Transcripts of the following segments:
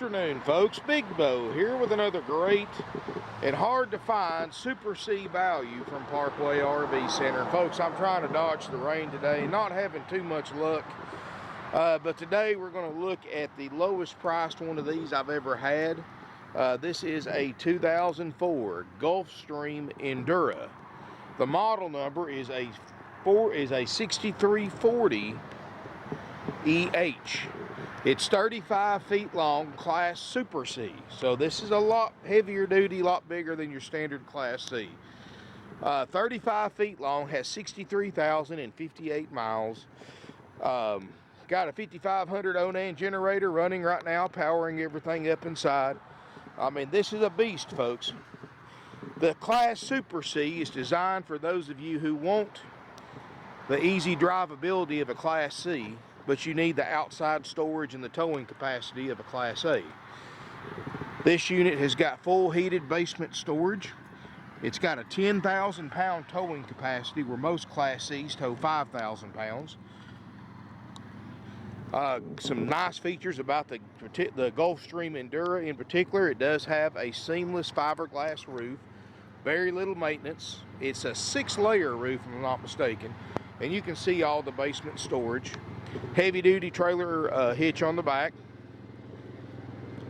afternoon, folks. Big Bo here with another great and hard to find Super C value from Parkway RV Center. Folks, I'm trying to dodge the rain today, not having too much luck. But today we're going to look at the lowest priced one of these I've ever had. This is a 2004 Gulfstream Endura. The model number is a 6340 EH. It's 35 feet long, Class Super C. So this is a lot heavier duty, a lot bigger than your standard Class C. 35 feet long, has 63,058 miles. Got a 5500 Onan generator running right now, powering everything up inside. I mean, this is a beast, folks. The Class Super C is designed for those of you who want the easy drivability of a Class C, but you need the outside storage and the towing capacity of a Class A. This unit has got full heated basement storage. It's got a 10,000 pound towing capacity, where most Class C's tow 5,000 pounds. Some nice features about the Gulfstream Endura in particular: it does have a seamless fiberglass roof, very little maintenance. It's a 6-layer roof, if I'm not mistaken, and you can see all the basement storage. Heavy duty trailer hitch on the back.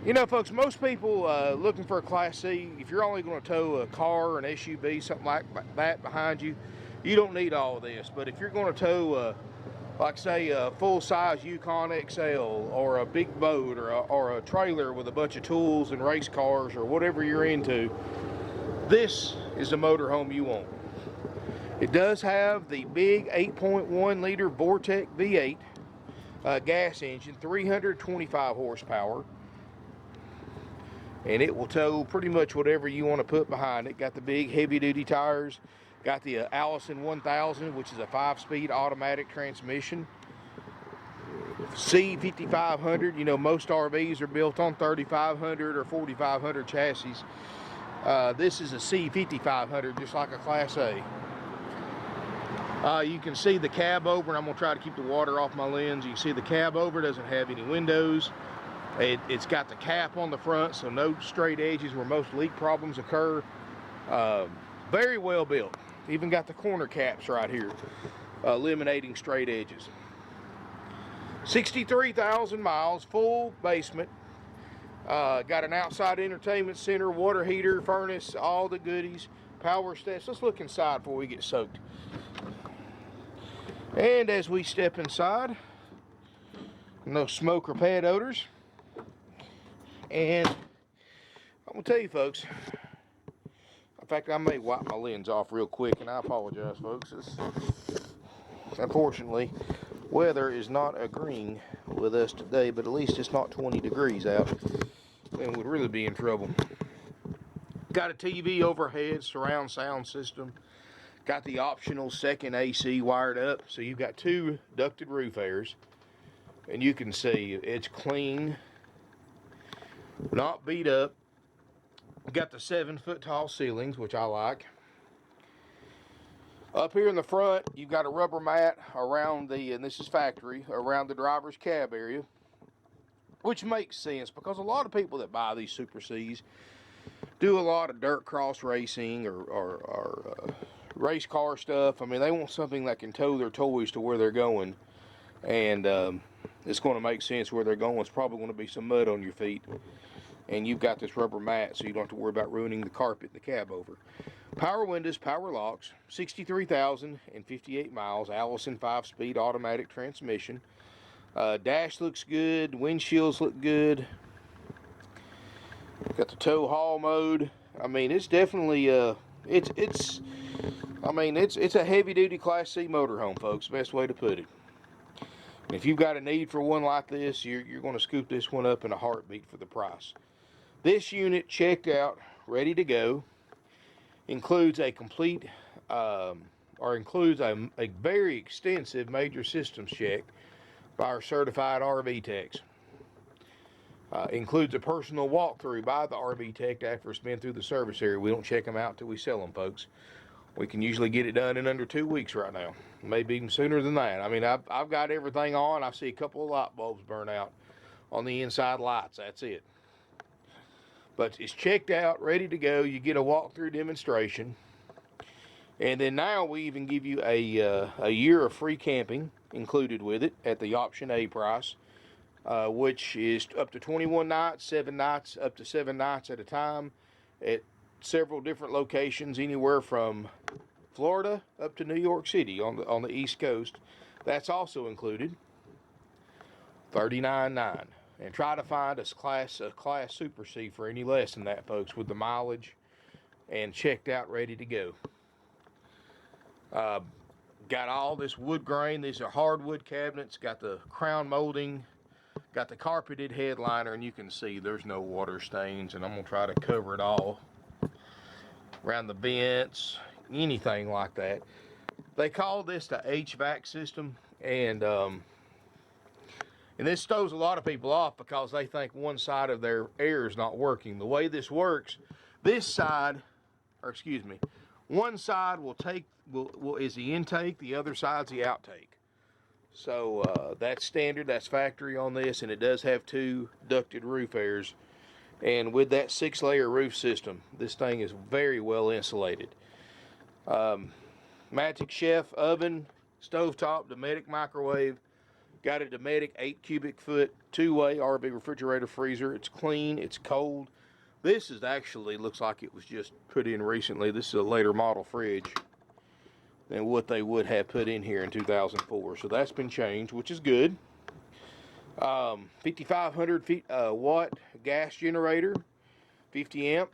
You know, folks, most people looking for a Class C, if you're only going to tow a car or an SUV, something like that behind you, you don't need all of this. But if you're going to tow like say a full-size Yukon XL, or a big boat, or a trailer with a bunch of tools and race cars, or whatever you're into, this is the motorhome you want. It does have the big 8.1 liter Vortec V-8 gas engine, 325 horsepower, and it will tow pretty much whatever you want to put behind it. Got the big heavy duty tires, got the Allison 1000, which is a 5-speed automatic transmission. C5500, you know, most RVs are built on 3500 or 4500 chassis. This is a C5500, just like a Class A. You can see the cab over, and I'm going to try to keep the water off my lens. You can see the cab over doesn't have any windows. It's got the cap on the front, so no straight edges where most leak problems occur. Very well built. Even got the corner caps right here, eliminating straight edges. 63,000 miles, full basement. Got an outside entertainment center, water heater, furnace, all the goodies, power steps. Let's look inside before we get soaked. And as we step inside, no smoke or pad odors. And I'm gonna tell you, folks, in fact, I may wipe my lens off real quick, and I apologize, folks. Unfortunately, weather is not agreeing with us today, but at least it's not 20 degrees out, and we'd really be in trouble. Got a TV overhead, surround sound system. Got the optional second AC wired up, so you've got 2 ducted roof airs, and you can see it's clean, not beat up. Got the 7-foot tall ceilings, which I like. Up here in the front, you've got a rubber mat around and this is factory, around the driver's cab area, which makes sense because a lot of people that buy these Super Cs do a lot of dirt cross racing or race car stuff. I mean, they want something that can tow their toys to where they're going, and it's going to make sense where they're going. It's probably going to be some mud on your feet, and you've got this rubber mat, so you don't have to worry about ruining the carpet in the cab over. Power windows, power locks, 63,058 miles, Allison 5-speed automatic transmission. Dash looks good, windshields look good. Got the tow haul mode. I mean, it's definitely it's a heavy duty Class C motorhome, folks. Best way to put it. And if you've got a need for one like this, you're going to scoop this one up in a heartbeat for the price. This unit, checked out, ready to go, includes a complete includes a very extensive major systems check by our certified RV techs. Includes a personal walkthrough by the RV tech after it's been through the service area. We don't check them out till we sell them, folks. We can usually get it done in under 2 weeks right now, maybe even sooner than that. I mean, I've got everything on. I see a couple of light bulbs burn out on the inside lights. That's it. But it's checked out, ready to go. You get a walkthrough demonstration. And then now we even give you a year of free camping included with it at the option A price, which is up to 21 nights, 7 nights, up to 7 nights at a time at several different locations, anywhere from Florida up to New York City on the East Coast. That's also included. $39.9. And try to find a class Super C for any less than that, folks, with the mileage and checked out, ready to go. Got all this wood grain. These are hardwood cabinets. Got the crown molding. Got the carpeted headliner, and you can see there's no water stains. And I'm gonna try to cover it all around the vents, anything like that. They call this the HVAC system, and this throws a lot of people off because they think one side of their air is not working. The way this works, this side, or excuse me, one side is the intake, the other side's the outtake. So that's standard, that's factory on this, and it does have 2 ducted roof airs. And with that 6-layer roof system, this thing is very well insulated. Magic Chef oven, stovetop, Dometic microwave. Got a Dometic 8 cubic foot 2-way RV refrigerator freezer. It's clean, it's cold. This is actually, looks like it was just put in recently. This is a later model fridge than what they would have put in here in 2004. So that's been changed, which is good. 5,500 watt gas generator, 50 amp.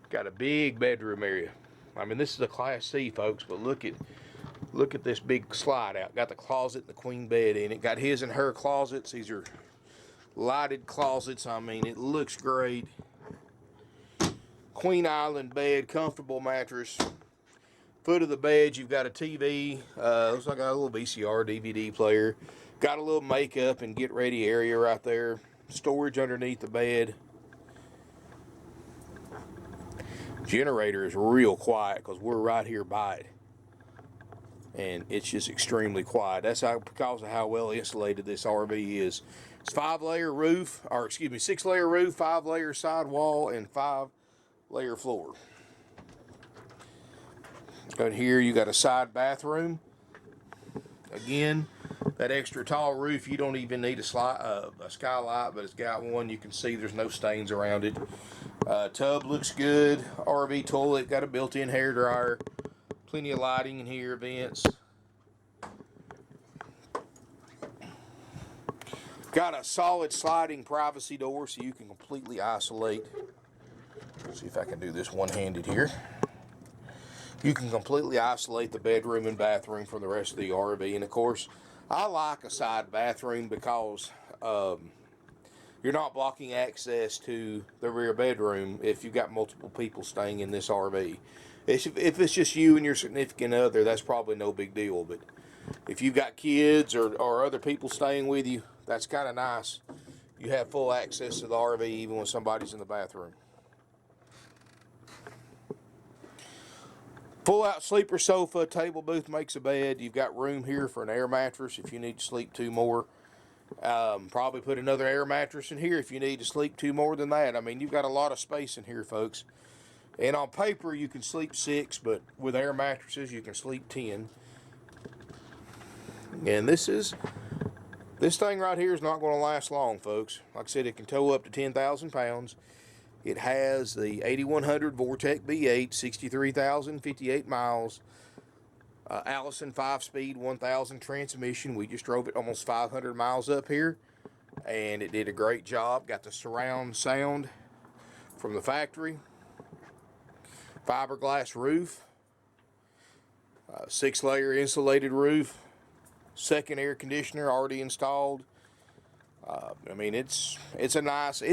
Got a big bedroom area. I mean, this is a Class C, folks, but look at this big slide out. Got the closet and the queen bed in it. Got his and her closets. These are lighted closets. I mean, it looks great. Queen island bed, comfortable mattress. Foot of the bed, you've got a TV. Looks like a little VCR DVD player. Got a little makeup and get ready area right there. Storage underneath the bed. Generator is real quiet because we're right here by it. And it's just extremely quiet. That's because of how well insulated this RV is. It's 5-layer roof, or excuse me, 6-layer roof, 5-layer sidewall, and 5-layer floor. Down here you got a side bathroom. Again, that extra tall roof, you don't even need a skylight, but it's got one. You can see there's no stains around it. Tub looks good. RV toilet, got a built-in hair dryer. Plenty of lighting in here, vents. Got a solid sliding privacy door so you can completely isolate. Let's see if I can do this one-handed here. You can completely isolate the bedroom and bathroom from the rest of the RV. And of course, I like a side bathroom because you're not blocking access to the rear bedroom if you've got multiple people staying in this RV. If it's just you and your significant other, that's probably no big deal. But if you've got kids or other people staying with you, that's kind of nice. You have full access to the RV even when somebody's in the bathroom. Pull-out sleeper sofa, table booth makes a bed. You've got room here for an air mattress if you need to sleep 2 more. Probably put another air mattress in here if you need to sleep 2 more than that. I mean, you've got a lot of space in here, folks. And on paper, you can sleep 6, but with air mattresses, you can sleep 10. And this thing right here is not going to last long, folks. Like I said, it can tow up to 10,000 pounds. It has the 8100 Vortec V-8, 63,058 miles. Allison 5-speed, 1,000 transmission. We just drove it almost 500 miles up here, and it did a great job. Got the surround sound from the factory. Fiberglass roof. 6-layer insulated roof. Second air conditioner already installed. I mean, it's a nice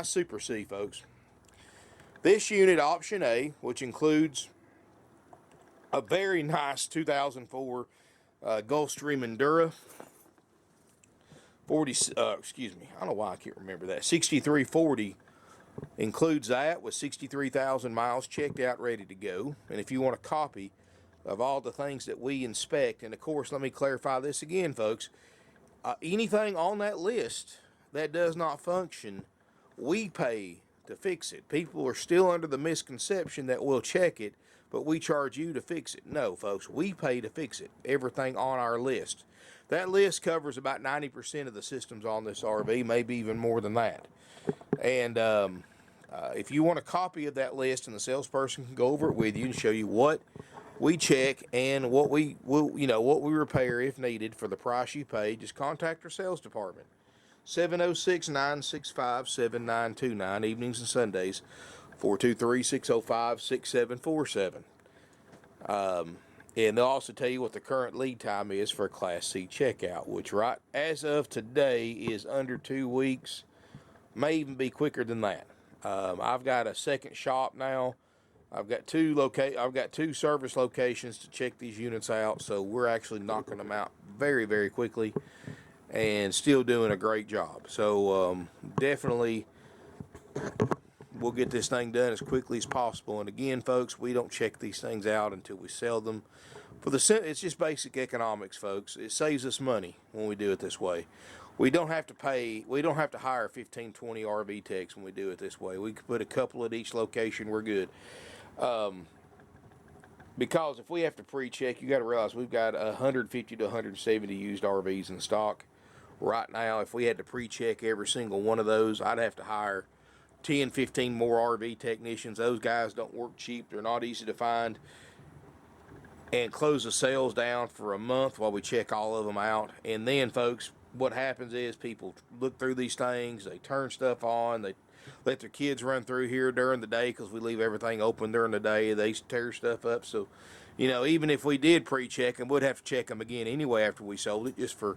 Super C, folks. This unit, option A, which includes a very nice 2004 Gulfstream Endura. I don't know why I can't remember that. 6340 includes that with 63,000 miles checked out, ready to go. And if you want a copy of all the things that we inspect, and of course, let me clarify this again, folks. Anything on that list that does not function we pay to fix it. People are still under the misconception that we'll check it, but we charge you to fix it. No, folks, we pay to fix it. Everything on our list. That list covers about 90% of the systems on this RV, maybe even more than that. And if you want a copy of that list, and the salesperson can go over it with you and show you what we check and what we what we repair if needed for the price you pay, just contact our sales department. 706-965-7929, evenings and Sundays, 423-605-6747. And they'll also tell you what the current lead time is for a Class C checkout, which right as of today is under 2 weeks, may even be quicker than that. I've got a second shop now. I've got two service locations to check these units out, so we're actually knocking them out very, very quickly and still doing a great job. So definitely we'll get this thing done as quickly as possible. And again, folks, we don't check these things out until we sell them. It's just basic economics, folks. It saves us money when we do it this way. We don't have to hire 15, 20 RV techs when we do it this way. We can put a couple at each location, we're good. Because if we have to pre-check, you got to realize we've got 150 to 170 used RVs in stock right now. If we had to pre-check every single one of those, I'd have to hire 10, 15 more RV technicians. Those guys don't work cheap. They're not easy to find. And close the sales down for a month while we check all of them out. And then, folks, what happens is people look through these things, they turn stuff on, they let their kids run through here during the day because we leave everything open during the day. They tear stuff up. So, even if we did pre-check them, we'd have to check them again anyway after we sold it, just to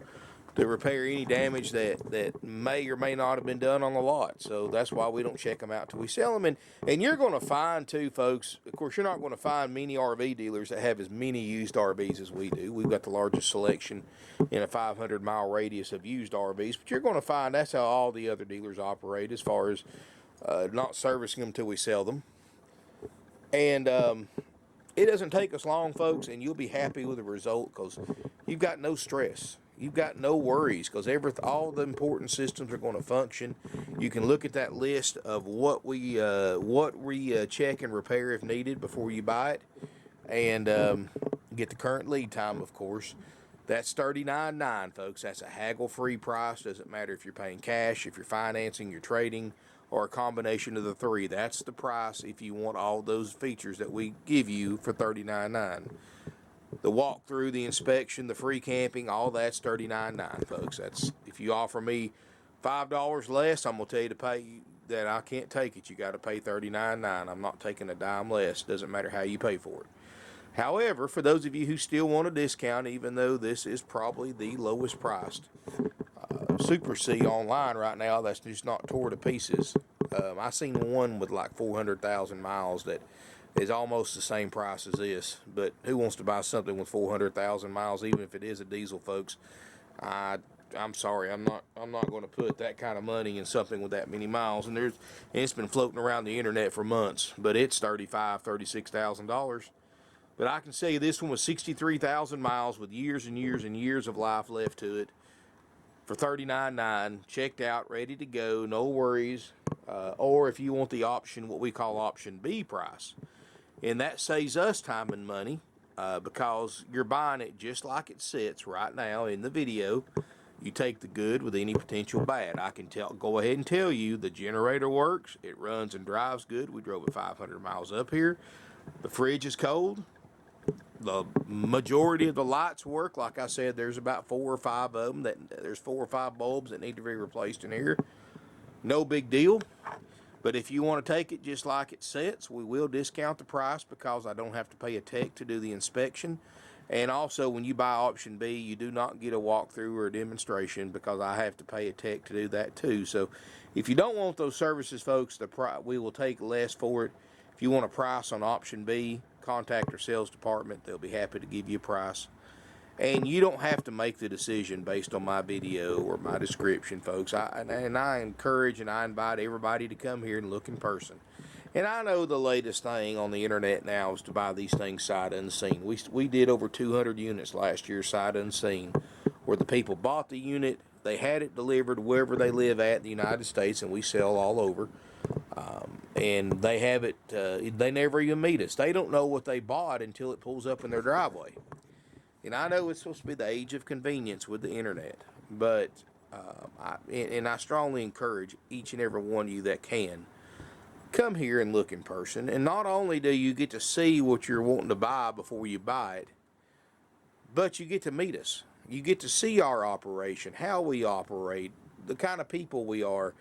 repair any damage that may or may not have been done on the lot. So that's why we don't check them out till we sell them. And you're going to find too, folks, of course, you're not going to find many RV dealers that have as many used RVs as we do. We've got the largest selection in a 500-mile radius of used RVs, but you're going to find that's how all the other dealers operate as far as not servicing them till we sell them. And it doesn't take us long, folks, and you'll be happy with the result because you've got no stress. You've got no worries because all the important systems are going to function. You can look at that list of what we check and repair if needed before you buy it, and get the current lead time, of course. That's $39.9, folks. That's a haggle-free price. Doesn't matter if you're paying cash, if you're financing, you're trading, or a combination of the three. That's the price if you want all those features that we give you for $39.9. The walkthrough, the inspection, the free camping, all that's $39.9, folks. That's if you offer me $5 less, I'm gonna tell you to pay that I can't take it. You got to pay $39.9. I'm not taking a dime less. Doesn't matter how you pay for it. However, for those of you who still want a discount, even though this is probably the lowest priced Super C online right now, that's just not tore to pieces. I seen one with like 400,000 miles that is almost the same price as this, but who wants to buy something with 400,000 miles, even if it is a diesel, folks? I'm sorry, I'm not going to put that kind of money in something with that many miles. And it's been floating around the internet for months, but it's $36,000. But I can say this one was 63,000 miles with years and years and years of life left to it for $39.9, checked out, ready to go, no worries. Or if you want the option, what we call option B price. And that saves us time and money because you're buying it just like it sits right now in the video. You take the good with any potential bad. I can go ahead and tell you the generator works. It runs and drives good. We drove it 500 miles up here. The fridge is cold. The majority of the lights work. Like I said, there's about 4 or 5 of them. There's 4 or 5 bulbs that need to be replaced in here. No big deal. But if you want to take it just like it sits, we will discount the price because I don't have to pay a tech to do the inspection. And also, when you buy option B, you do not get a walkthrough or a demonstration because I have to pay a tech to do that too. So if you don't want those services, folks, we will take less for it. If you want a price on option B, contact our sales department. They'll be happy to give you a price. And you don't have to make the decision based on my video or my description, folks. I encourage and I invite everybody to come here and look in person. And I know the latest thing on the internet now is to buy these things sight unseen. We did over 200 units last year sight unseen, where the people bought the unit, They had it delivered wherever they live at in the United States, and we sell all over. And they have it, they never even meet us. They don't know what they bought until it pulls up in their driveway. And I know it's supposed to be the age of convenience with the internet, but I strongly encourage each and every one of you that can, come here and look in person. And not only do you get to see what you're wanting to buy before you buy it, but you get to meet us. You get to see our operation, how we operate, the kind of people we are.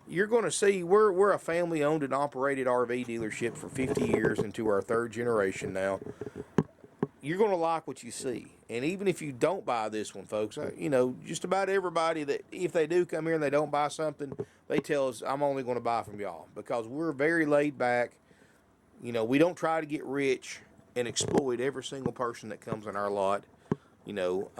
You're going to see we're a family-owned and operated RV dealership for 50 years, into our third generation now. You're going to like what you see. And even if you don't buy this one, folks, you know, just about everybody that, if they do come here and they don't buy something, they tell us, I'm only going to buy from y'all, because we're very laid back. You know, we don't try to get rich and exploit every single person that comes in our lot. You know,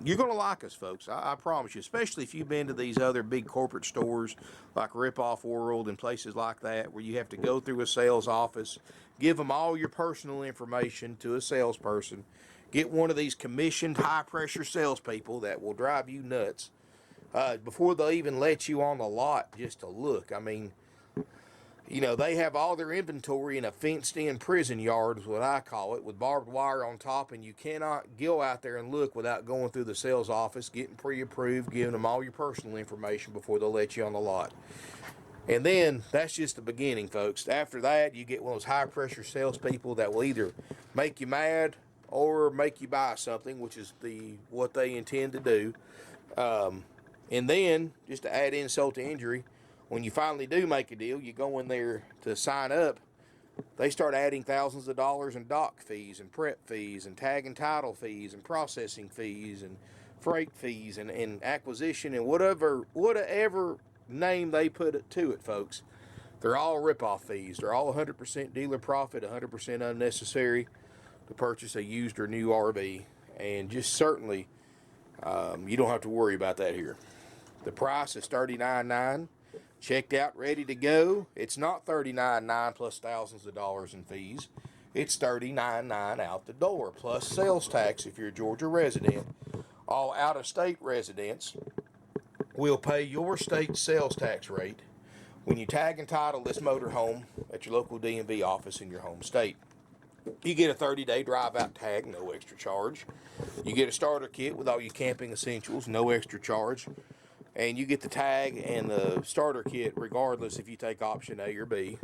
you're going to like us, folks. I promise you, especially if you've been to these other big corporate stores like Rip Off World and places like that, where you have to go through a sales office, give them all your personal information to a salesperson, get one of these commissioned high-pressure salespeople that will drive you nuts before they'll even let you on the lot just to look. I mean, you know, they have all their inventory in a fenced-in prison yard, is what I call it, with barbed wire on top, and you cannot go out there and look without going through the sales office, getting pre-approved, giving them all your personal information before they'll let you on the lot. And then, that's just the beginning, folks. After that, you get one of those high-pressure salespeople that will either make you mad or make you buy something, which is what they intend to do. And then, just to add insult to injury, when you finally do make a deal, you go in there to sign up, they start adding thousands of dollars in dock fees and prep fees and tag and title fees and processing fees and freight fees and acquisition and whatever name they put to it, folks. They're all rip-off fees. They're all 100% dealer profit, 100% unnecessary to purchase a used or new RV. And just certainly, you don't have to worry about that here. The price is $39.9. Checked out, ready to go. It's not $39.9 plus thousands of dollars in fees. It's $39.9 out the door, plus sales tax if you're a Georgia resident. All out-of-state residents will pay your state sales tax rate when you tag and title this motorhome at your local DMV office in your home state. You get a 30-day drive-out tag, no extra charge. You get a starter kit with all your camping essentials, no extra charge. And you get the tag and the starter kit regardless if you take option A or B.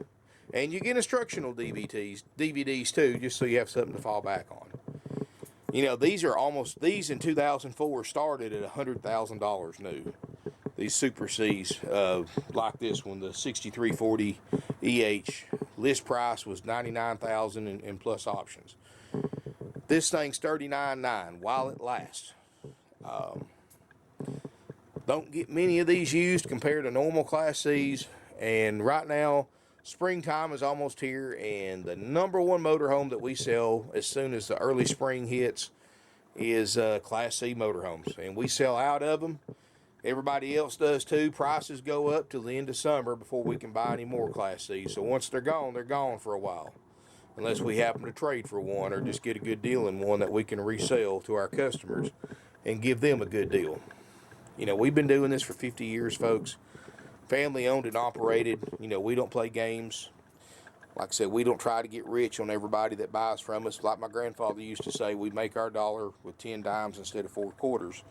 And you get instructional DVDs too, just so you have something to fall back on. You know, these in 2004 started at $100,000 new. These Super Cs, like this one, the 6340 EH, list price was $99,000 and plus options. This thing's $39.9 while it lasts. Don't get many of these used compared to normal Class Cs, and right now, springtime is almost here, and the number one motorhome that we sell as soon as the early spring hits is Class C motorhomes, and we sell out of them. Everybody else does too. Prices go up till the end of summer before we can buy any more Class Cs, so once they're gone for a while, unless we happen to trade for one or just get a good deal in one that we can resell to our customers and give them a good deal. You know, we've been doing this for 50 years, folks. Family owned and operated. You know, we don't play games. Like I said, we don't try to get rich on everybody that buys from us. Like my grandfather used to say, we make our dollar with 10 dimes instead of 4 quarters.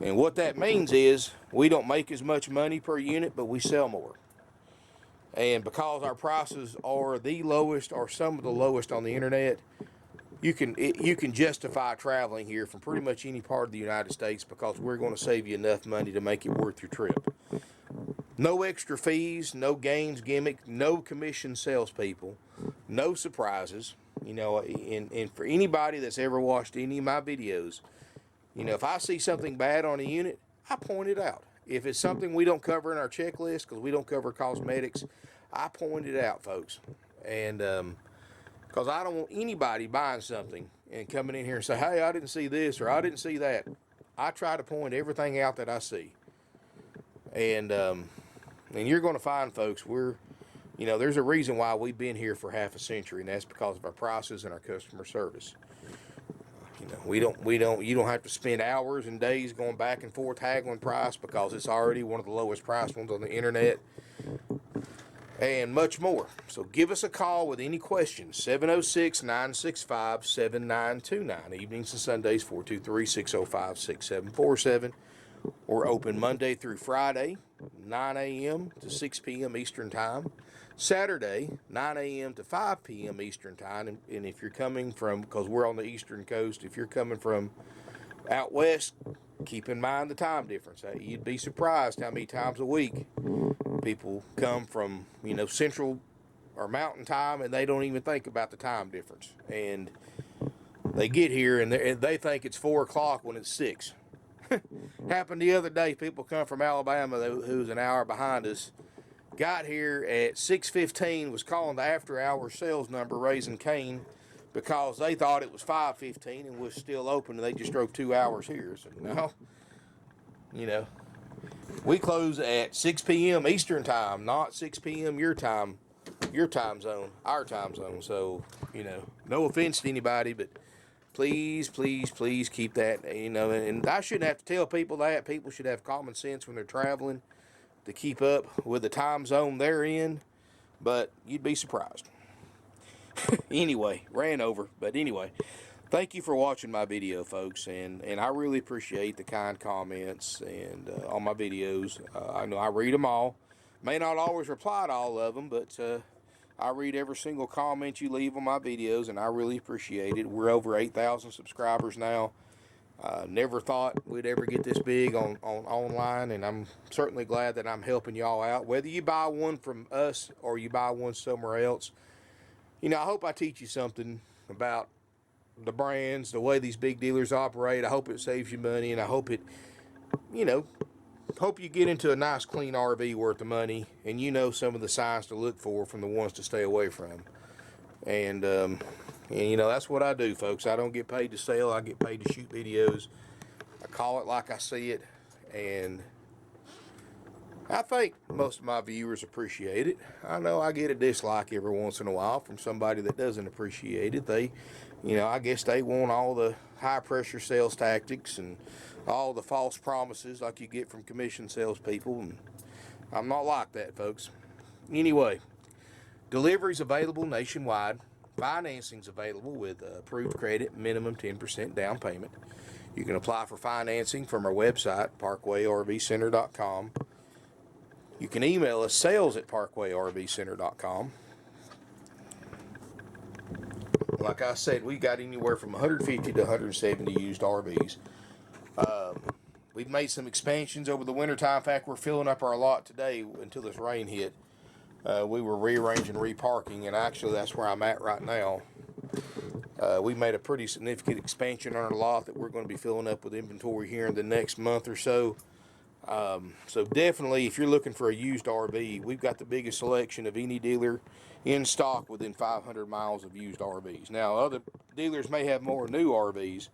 And what that means is we don't make as much money per unit, but we sell more. And because our prices are the lowest or some of the lowest on the internet, you can justify traveling here from pretty much any part of the United States, because we're going to save you enough money to make it worth your trip. No extra fees, no games, gimmick, no commission salespeople, no surprises. You know, and for anybody that's ever watched any of my videos, you know, if I see something bad on a unit, I point it out. If it's something we don't cover in our checklist, because we don't cover cosmetics, I point it out, folks. And because I don't want anybody buying something and coming in here and say, hey, I didn't see this or I didn't see that. I try to point everything out that I see. And you're going to find, folks, there's a reason why we've been here for half a century, and that's because of our prices and our customer service. You don't have to spend hours and days going back and forth haggling price, because it's already one of the lowest priced ones on the internet, and much more. So give us a call with any questions. 706-965-7929. Evenings and Sundays, 423-605-6747. We're open Monday through Friday, 9 a.m. to 6 p.m. Eastern Time. Saturday, 9 a.m. to 5 p.m. Eastern Time. And if you're coming from, because we're on the Eastern Coast, if you're coming from out west, keep in mind the time difference. You'd be surprised how many times a week people come from, Central or Mountain Time, and they don't even think about the time difference. And they get here, and they think it's 4 o'clock when it's 6. Happened the other day. People come from Alabama, who's an hour behind us, got here at 6:15, was calling the after-hours sales number, raising Cain, because they thought it was 5:15 and was still open, and they just drove 2 hours here. So, no, we close at 6 p.m. Eastern Time, not 6 p.m. your time zone, our time zone. So, no offense to anybody, but please, please, please keep that, and I shouldn't have to tell people that. People should have common sense when they're traveling to keep up with the time zone they're in, but you'd be surprised. Anyway, ran over, but anyway, thank you for watching my video, folks, and I really appreciate the kind comments and on my videos. I know I read them all. May not always reply to all of them, but I read every single comment you leave on my videos, and I really appreciate it. We're over 8,000 subscribers now. Never thought we'd ever get this big on online, and I'm certainly glad that I'm helping y'all out. Whether you buy one from us or you buy one somewhere else, I hope I teach you something about the brands, the way these big dealers operate. I hope it saves you money, and I hope it, hope you get into a nice, clean RV worth of money, and some of the signs to look for from the ones to stay away from. And that's what I do, folks. I don't get paid to sell. I get paid to shoot videos. I call it like I see it, and I think most of my viewers appreciate it. I know I get a dislike every once in a while from somebody that doesn't appreciate it. They, I guess they want all the high-pressure sales tactics and all the false promises like you get from commission salespeople, and I'm not like that, folks. Anyway, delivery's available nationwide. Financing's available with approved credit, minimum 10% down payment. You can apply for financing from our website, parkwayrvcenter.com. You can email us, sales@parkwayrvcenter.com. Like I said, we got anywhere from 150 to 170 used RVs. We've made some expansions over the wintertime. In fact, we're filling up our lot today until this rain hit. We were rearranging, reparking, and actually that's where I'm at right now. We made a pretty significant expansion on our lot that we're going to be filling up with inventory here in the next month or so. So definitely, if you're looking for a used RV, we've got the biggest selection of any dealer in stock within 500 miles of used RVs. Now, other dealers may have more new RVs,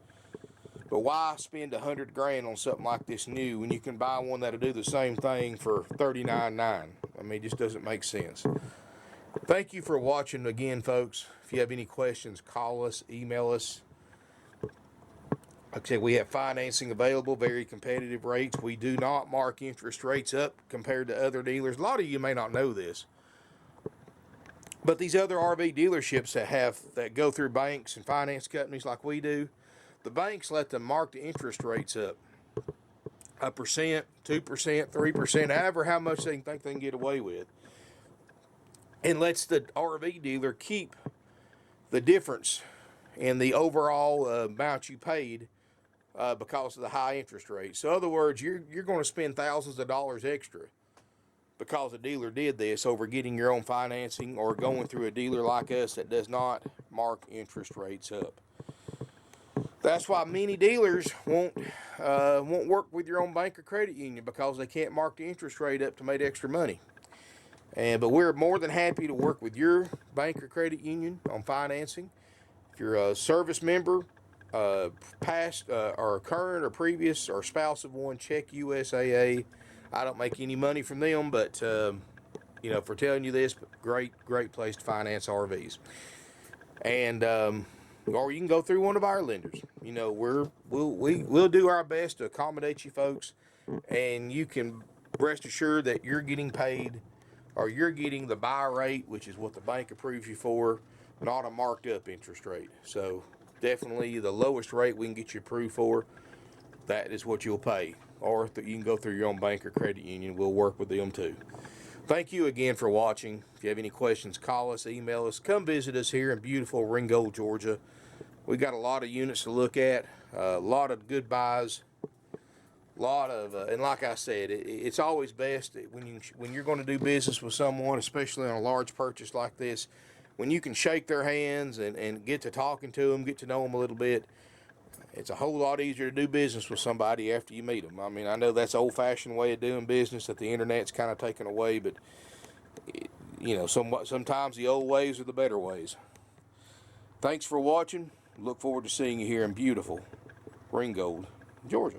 but why spend $100,000 on something like this new when you can buy one that'll do the same thing for $39,900? I mean, it just doesn't make sense. Thank you for watching again, folks. If you have any questions, call us, email us. Like I said, we have financing available, very competitive rates. We do not mark interest rates up compared to other dealers. A lot of you may not know this, but these other RV dealerships that go through banks and finance companies like we do, the banks let them mark the interest rates up 1%, 2%, 3%, however how much they think they can get away with, and lets the RV dealer keep the difference in the overall amount you paid because of the high interest rate. So in other words, you're going to spend thousands of dollars extra because a dealer did this over getting your own financing or going through a dealer like us that does not mark interest rates up. That's why many dealers won't work with your own bank or credit union, because they can't mark the interest rate up to make extra money. But we're more than happy to work with your bank or credit union on financing. If you're a service member, past or current or previous or spouse of one, check USAA. I don't make any money from them, but for telling you this, great place to finance RVs. And or you can go through one of our lenders. You know, we'll do our best to accommodate you folks, and you can rest assured that you're getting paid, or you're getting the buy rate, which is what the bank approves you for, not a marked up interest rate. So definitely the lowest rate we can get you approved for, that is what you'll pay. Or you can go through your own bank or credit union. We'll work with them too. Thank you again for watching. If you have any questions, call us, email us, come visit us here in beautiful Ringgold, Georgia. We got a lot of units to look at, a lot of good buys, and like I said, it's always best when you're going to do business with someone, especially on a large purchase like this, when you can shake their hands and get to talking to them, get to know them a little bit. It's a whole lot easier to do business with somebody after you meet them. I mean, I know that's an old-fashioned way of doing business that the internet's kind of taken away, but you know, sometimes the old ways are the better ways. Thanks for watching. Look forward to seeing you here in beautiful Ringgold, Georgia.